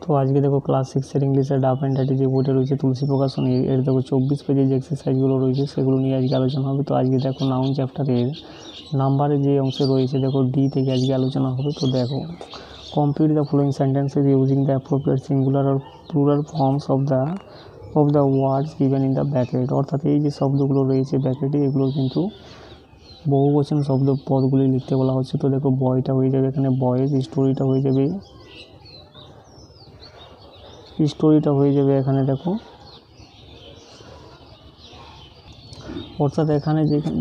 তো আজকে দেখো ক্লাস 6 ইংলিশের ডাফ অ্যান্ড ডাটি যে বইটা রয়েছে তুলসী প্রকাশনী, এর দেখো 24 পেজের যে এক্সারসাইজগুলো রয়েছে সেগুলো নিয়ে আজকে আলোচনা হবে। তো আজকে দেখো নাউন চ্যাপ্টারের নাম্বারের যে অংশে রয়েছে দেখো ডি থেকে আজকে আলোচনা হবে। তো দেখো complete the following sentences using the appropriate singular or plural forms of the words given in the bracket. অর্থাৎ এই যে শব্দগুলো রয়েছে ব্র্যাকেটে, এগুলো কিন্তু বহুবচন শব্দ পদগুলি লিখতে বলা হচ্ছে। তো দেখো বয়টা হয়ে যাবে এখানে বয়েজ, স্টোরিটা হয়ে যাবে এখানে দেখো, অর্থাৎ এখানে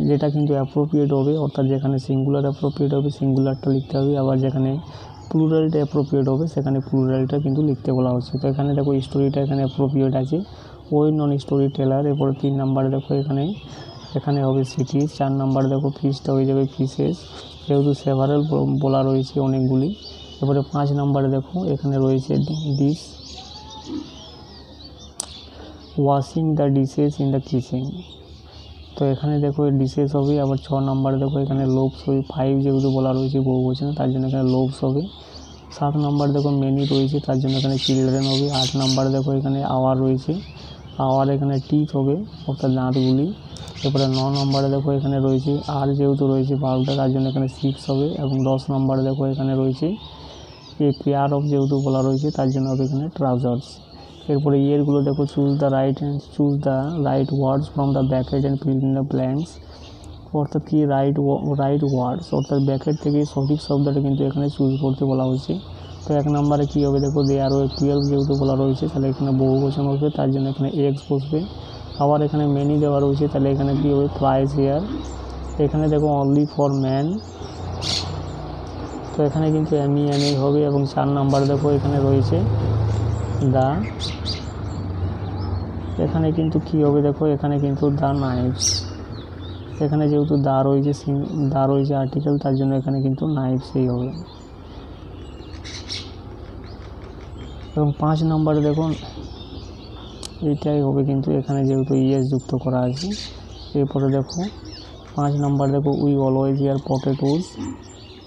যেটা কিন্তু অ্যাপ্রোপ্রিয়েট হবে, অর্থাৎ যেখানে সিঙ্গুলার অ্যাপ্রোপ্রিয়েট হবে সিঙ্গুলারটা লিখতে হবে, আবার যেখানে প্লুরালটা অ্যাপ্রোপ্রিয়েট হবে সেখানে প্লুরালটা কিন্তু লিখতে বলা হচ্ছে। তো এখানে দেখো স্টোরিটা এখানে অ্যাপ্রোপ্রিয়েট আছে, ওই নন স্টোরি টেলার। এরপরে 3 নাম্বারে দেখো এখানে হবে সিটিজ। 4 নাম্বারে দেখো ফিশটা হয়ে যাবে ফিশেস, যেহেতু সেভারেল বলা রয়েছে অনেকগুলি। এরপরে 5 নাম্বারে দেখো এখানে রয়েছে dish, washing the dishes in the kitchen. তো এখানে দেখো ডিশেস হবে। আবার 6 নাম্বারে দেখো এখানে লোভস হবে, 5 যেহেতু বলা রয়েছে বহুবচনে তার জন্য এখানে লোভস হবে। 7 নাম্বার দেখো মেনি রয়েছে তার জন্য এখানে চিলড্রেন হবে। 8 নাম্বারে দেখো এখানে আওয়ার রয়েছে, আওয়ার এখানে টিথ হবে অর্থাৎ দাঁতগুলি। এরপরে 9 নাম্বারে দেখো এখানে রয়েছে আর যেহেতু রয়েছে ভার্বটা তার জন্য এখানে 6 হবে। এবং 10 নাম্বারে দেখো এখানে রয়েছে এ পেয়ার অফ যেহেতু বলা রয়েছে তার জন্য হবে এখানে ট্রাউজার্স। এরপরে ইয়েরগুলো দেখো choose the right words from the bracket and fill in the blanks. অর্থাৎ কি রাইট ওয়ার্ডস, অর্থাৎ ব্র্যাকেট থেকে সঠিক শব্দটা কিন্তু এখানে চুজ করতে বলা হয়েছে। তো 1 নাম্বারে কী হবে দেখো দে আর 12 যেহেতু বলা রয়েছে তাহলে এখানে বহুবচন হবে, তার জন্য এখানে এক্স বসবে। আবার এখানে মেনি দেওয়া রয়েছে তাহলে এখানে কী হবে প্রাইস হেয়ার। এখানে দেখো অনলি ফর ম্যান, তো এখানে কিন্তু এমই হবে। এবং 4 নাম্বার দেখো এখানে রয়েছে দা, এখানে কিন্তু কী হবে দেখো এখানে কিন্তু দ্য নাইফস। এখানে যেহেতু দা রয়েছে আর্টিকেল তার জন্য এখানে কিন্তু নাইফসই হবে। এবং 5 নাম্বারে দেখুন এইটাই হবে, কিন্তু এখানে যেহেতু ইয়েস যুক্ত করা আছে। এরপরে দেখো 5 নাম্বার দেখো we always year potatoes,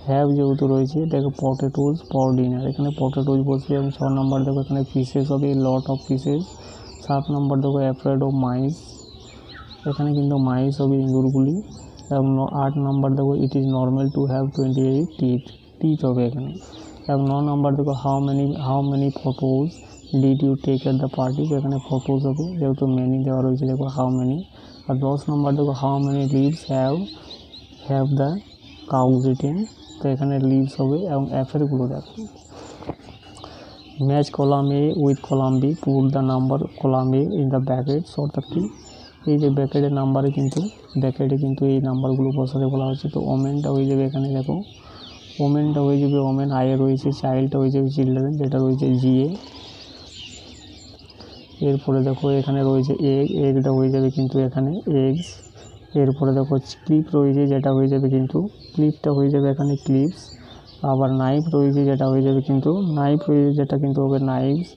have যেহেতু রয়েছে দেখো পটেটোজ ফর ডিনার, এখানে পটেটোজ বসবে। এবং 6 নাম্বার দেখো এখানে ফিশেস হবে, লট অফ ফিশেস। 7 নাম্বার দেখো অ্যাফ্রেড অফ মাইস, এখানে কিন্তু মাইস হবে ইঁদুরগুলি। এবং 8 নাম্বার দেখো it is normal to have 28 teeth হবে এখানে। এবং 9 নাম্বার দেখো how many photos did you take at the party, এখানে ফটোজ হবে যেহেতু মেনি দেওয়া রয়েছে দেখো হাউ মেনি। আর 10 নাম্বার দেখো how many leaves have the cows eaten, তো এখানে লিভস হবে। এবং অ্যাফেরগুলো দেখো match column A with column B, put the number column A in the brackets. অর্থাৎ কি এই যে ব্র্যাকেটে কিন্তু এই নাম্বারগুলো বসাতে বলা হচ্ছে। তো ওমেনটা হয়ে যাবে এখানে দেখো ওমেনটা হয়ে যাবে ওমেন, আয়ে রয়েছে চাইল্ডটা হয়ে যাবে চিলড্রেন যেটা রয়েছে জিএ। এরপরে দেখো এখানে রয়েছে এগটা হয়ে যাবে কিন্তু এখানে এগস। এরপরে দেখো ক্লিপ রয়েছে যেটা হয়ে যাবে কিন্তু ক্লিপটা হয়ে যাবে এখানে ক্লিপস। আবার নাইফ রয়েছে যেটা হয়ে যাবে কিন্তু যেটা কিন্তু হবে নাইফস।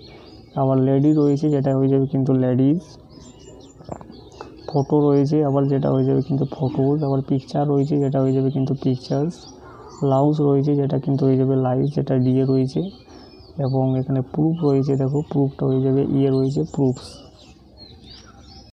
আবার লেডি রয়েছে যেটা হয়ে যাবে কিন্তু লেডিস। ফটো রয়েছে আবার যেটা হয়ে যাবে কিন্তু ফটোজ। আবার পিকচার রয়েছে যেটা হয়ে যাবে কিন্তু পিকচার্স। লাউস রয়েছে যেটা কিন্তু হয়ে যাবে লাইস, যেটা ডিএ রয়েছে। এবং এখানে প্রুফ রয়েছে দেখো প্রুফটা হয়ে যাবে ইয়ে রয়েছে প্রুফস।